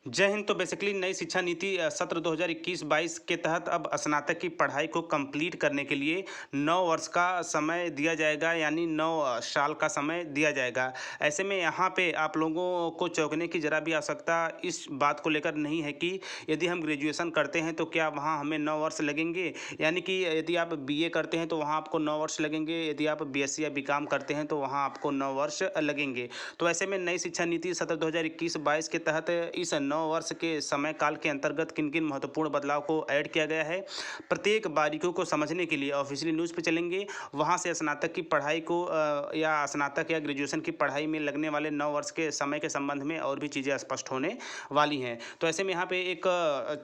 जय हिंद। तो बेसिकली नई शिक्षा नीति सत्र 2021-22 के तहत अब स्नातक की पढ़ाई को कंप्लीट करने के लिए 9 वर्ष का समय दिया जाएगा, यानी 9 साल का समय दिया जाएगा। ऐसे में यहाँ पे आप लोगों को चौंकने की ज़रा भी आवश्यकता इस बात को लेकर नहीं है कि यदि हम ग्रेजुएशन करते हैं तो क्या वहाँ हमें 9 वर्ष लगेंगे, यानी कि यदि आप बीए करते हैं तो वहाँ आपको 9 वर्ष लगेंगे, यदि आप बीएससी या बीकॉम करते हैं तो वहाँ आपको 9 वर्ष लगेंगे। तो ऐसे में नई शिक्षा नीति सत्र 2021-22 के तहत इस 9 वर्ष के समय काल के अंतर्गत किन किन महत्वपूर्ण बदलाव को ऐड किया गया है, प्रत्येक बारीकियों को समझने के लिए ऑफिशियली न्यूज़ पे चलेंगे। वहाँ से स्नातक की पढ़ाई को या स्नातक या ग्रेजुएशन की पढ़ाई में लगने वाले 9 वर्ष के समय के संबंध में और भी चीज़ें स्पष्ट होने वाली हैं। तो ऐसे में यहाँ पे एक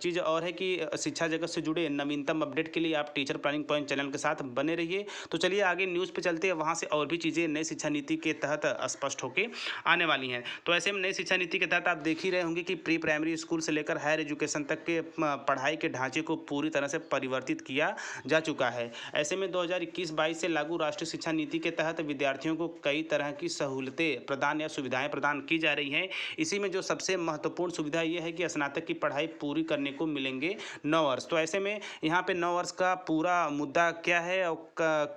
चीज़ और है कि शिक्षा जगत से जुड़े नवीनतम अपडेट के लिए आप टीचर प्लानिंग पॉइंट चैनल के साथ बने रहिए। तो चलिए आगे न्यूज़ पे चलते हैं, वहाँ से और भी चीज़ें नई शिक्षा नीति के तहत स्पष्ट होकर आने वाली हैं। तो ऐसे में नई शिक्षा नीति के तहत आप देख ही रहे होंगे कि प्री प्राइमरी स्कूल से लेकर हायर एजुकेशन तक के पढ़ाई के ढांचे को पूरी तरह से परिवर्तित किया जा चुका है। ऐसे में 2021-22 से लागू राष्ट्रीय शिक्षा नीति के तहत विद्यार्थियों को कई तरह की सहूलतें प्रदान या सुविधाएं प्रदान की जा रही हैं। इसी में जो सबसे महत्वपूर्ण सुविधा ये है कि स्नातक की पढ़ाई पूरी करने को मिलेंगे 9 वर्ष। तो ऐसे में यहाँ पे 9 वर्ष का पूरा मुद्दा क्या है और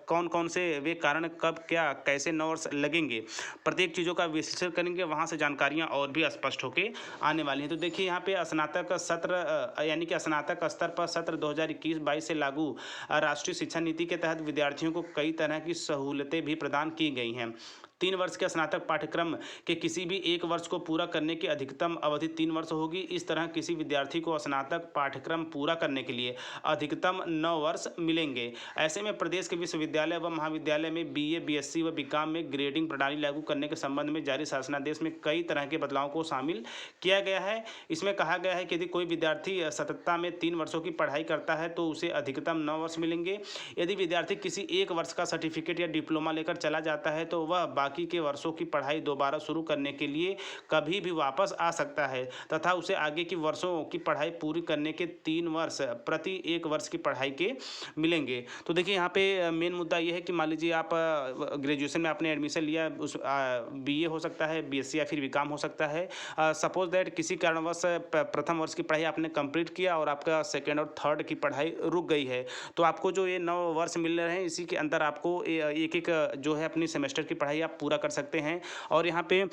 कौन कौन से वे कारण कब क्या कैसे 9 वर्ष लगेंगे, प्रत्येक चीज़ों का विश्लेषण करेंगे। वहाँ से जानकारियाँ और भी स्पष्ट होकर आने वाली हैं। तो देखिए यहाँ पे स्नातक सत्र यानी कि स्नातक स्तर पर सत्र 2021-22 से लागू राष्ट्रीय शिक्षा नीति के तहत विद्यार्थियों को कई तरह की सहूलतें भी प्रदान की गई हैं। 3 वर्ष के स्नातक पाठ्यक्रम के किसी भी एक वर्ष को पूरा करने की अधिकतम अवधि 3 वर्ष होगी। इस तरह किसी विद्यार्थी को स्नातक पाठ्यक्रम पूरा करने के लिए अधिकतम 9 वर्ष मिलेंगे। ऐसे में प्रदेश के विश्वविद्यालय व महाविद्यालय में बीए, बीएससी व बीकॉम में ग्रेडिंग प्रणाली लागू करने के संबंध में जारी शासनादेश में कई तरह के बदलावों को शामिल किया गया है। इसमें कहा गया है कि यदि कोई विद्यार्थी सततता में 3 वर्षों की पढ़ाई करता है तो उसे अधिकतम 9 वर्ष मिलेंगे। यदि विद्यार्थी किसी एक वर्ष का सर्टिफिकेट या डिप्लोमा लेकर चला जाता है तो वह बाकी के वर्षों की पढ़ाई दोबारा शुरू करने के लिए कभी भी वापस आ सकता है तथा उसे आगे की वर्षों की पढ़ाई पूरी करने के 3 वर्ष प्रति एक वर्ष की पढ़ाई के मिलेंगे। तो देखिए यहाँ पे मेन मुद्दा ये है कि मान लीजिए आप ग्रेजुएशन में आपने एडमिशन लिया, उस बीए हो सकता है, बीएससी या फिर बीकॉम हो सकता है। सपोज दैट किसी कारणवश प्रथम वर्ष की पढ़ाई आपने कंप्लीट किया और आपका सेकेंड और थर्ड की पढ़ाई रुक गई है, तो आपको जो ये 9 वर्ष मिल रहे हैं इसी के अंदर आपको एक एक जो है अपनी सेमेस्टर की पढ़ाई आप पूरा कर सकते हैं। और यहाँ पे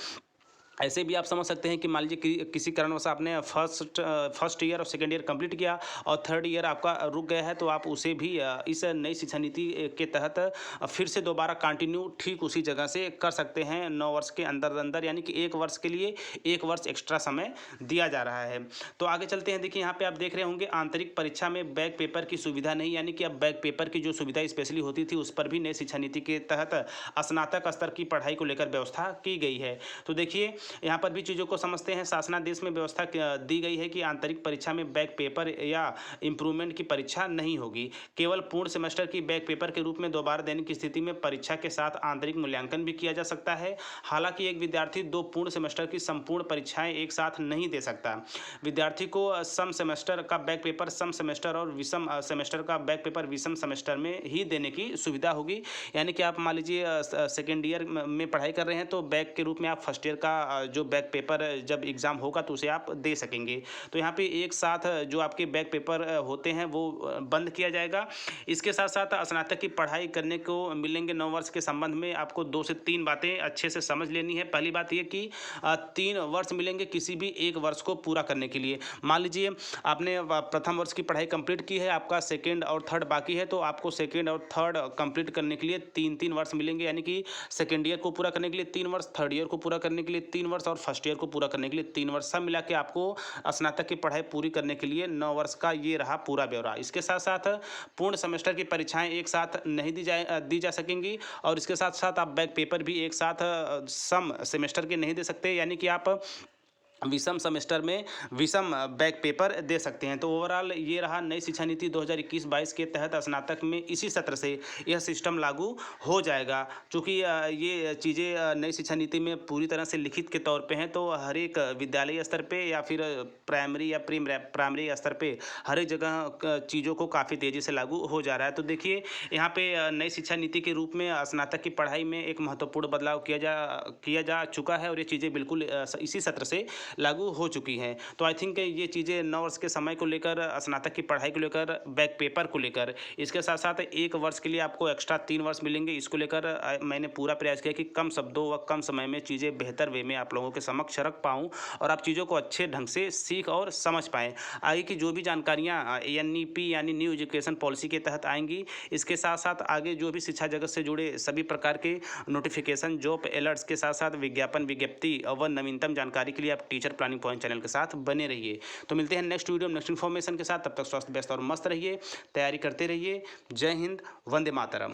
ऐसे भी आप समझ सकते हैं कि मान लीजिए कि किसी कारणवश आपने फर्स्ट ईयर और सेकेंड ईयर कंप्लीट किया और थर्ड ईयर आपका रुक गया है, तो आप उसे भी इस नई शिक्षा नीति के तहत फिर से दोबारा कंटिन्यू ठीक उसी जगह से कर सकते हैं 9 वर्ष के अंदर अंदर, यानी कि एक वर्ष के लिए 1 वर्ष एक्स्ट्रा समय दिया जा रहा है। तो आगे चलते हैं। देखिए यहाँ पे आप देख रहे होंगे आंतरिक परीक्षा में बैक पेपर की सुविधा नहीं, यानी कि अब बैक पेपर की जो सुविधा स्पेशली होती थी उस पर भी नई शिक्षा नीति के तहत स्नातक स्तर की पढ़ाई को लेकर व्यवस्था की गई है। तो देखिए यहाँ पर भी चीज़ों को समझते हैं। शासनादेश में व्यवस्था दी गई है कि आंतरिक परीक्षा में बैक पेपर या इम्प्रूवमेंट की परीक्षा नहीं होगी। केवल पूर्ण सेमेस्टर की बैक पेपर के रूप में दोबारा देने की स्थिति में परीक्षा के साथ आंतरिक मूल्यांकन भी किया जा सकता है। हालांकि एक विद्यार्थी 2 पूर्ण सेमेस्टर की संपूर्ण परीक्षाएं एक साथ नहीं दे सकता। विद्यार्थी को सम सेमेस्टर का बैक पेपर सम सेमेस्टर और विषम सेमेस्टर का बैक पेपर विषम सेमेस्टर में ही देने की सुविधा होगी। यानी कि आप मान लीजिए सेकेंड ईयर में पढ़ाई कर रहे हैं तो बैक के रूप में आप फर्स्ट ईयर का जो बैक पेपर जब एग्ज़ाम होगा तो उसे आप दे सकेंगे। तो यहाँ पे एक साथ जो आपके बैक पेपर होते हैं वो बंद किया जाएगा। इसके साथ साथ स्नातक की पढ़ाई करने को मिलेंगे 9 वर्ष के संबंध में आपको 2 से 3 बातें अच्छे से समझ लेनी है। पहली बात ये कि 3 वर्ष मिलेंगे किसी भी एक वर्ष को पूरा करने के लिए। मान लीजिए आपने प्रथम वर्ष की पढ़ाई कंप्लीट की है, आपका सेकेंड और थर्ड बाकी है, तो आपको सेकेंड और थर्ड कंप्लीट करने के लिए 3-3 वर्ष मिलेंगे। यानी कि सेकेंड ईयर को पूरा करने के लिए 3 वर्ष, थर्ड ईयर को पूरा करने के लिए 3 वर्ष और फर्स्ट ईयर को पूरा करने के लिए 3 वर्ष, सब मिला के आपको स्नातक की पढ़ाई पूरी करने के लिए 9 वर्ष का ये रहा पूरा ब्यौरा। इसके साथ साथ पूर्ण सेमेस्टर की परीक्षाएं एक साथ नहीं दी जा सकेंगी और इसके साथ साथ आप बैक पेपर भी एक साथ सम सेमेस्टर के नहीं दे सकते, यानी कि आप विषम सेमेस्टर में विषम बैक पेपर दे सकते हैं। तो ओवरऑल ये रहा नई शिक्षा नीति 2021-22 के तहत स्नातक में इसी सत्र से यह सिस्टम लागू हो जाएगा। चूँकि ये चीज़ें नई शिक्षा नीति में पूरी तरह से लिखित के तौर पे हैं, तो हर एक विद्यालय स्तर पे या फिर प्राइमरी या प्री प्राइमरी स्तर पे हर एक जगह चीज़ों को काफ़ी तेज़ी से लागू हो जा रहा है। तो देखिए यहाँ पे नई शिक्षा नीति के रूप में स्नातक की पढ़ाई में एक महत्वपूर्ण बदलाव किया जा चुका है और ये चीज़ें बिल्कुल इसी सत्र से लागू हो चुकी हैं। तो आई थिंक ये चीज़ें 9 वर्ष के समय को लेकर, स्नातक की पढ़ाई को लेकर, बैक पेपर को लेकर, इसके साथ-साथ 1 वर्ष के लिए आपको एक्स्ट्रा 3 वर्ष मिलेंगे। इसको लेकर मैंने पूरा प्रयास किया कि कम शब्दों व कम समय में चीज़ें बेहतर वे में आप लोगों के समक्ष रख पाऊँ और आप चीज़ों को अच्छे ढंग से सीख और समझ पाएँ। आगे की जो भी जानकारियाँ एनईपी यानी न्यू एजुकेशन पॉलिसी के तहत आएँगी, इसके साथ-साथ आगे जो भी शिक्षा जगत से जुड़े सभी प्रकार के नोटिफ़िकेशन, जॉब अलर्ट्स के साथ-साथ विज्ञापन, विज्ञप्ति व नवीनतम जानकारी के लिए आप टीचर प्लानिंग पॉइंट चैनल के साथ बने रहिए। तो मिलते हैं नेक्स्ट वीडियो में नेक्स्ट इन्फॉर्मेशन के साथ। तब तक स्वस्थ, व्यस्त और मस्त रहिए, तैयारी करते रहिए। जय हिंद, वंदे मातरम।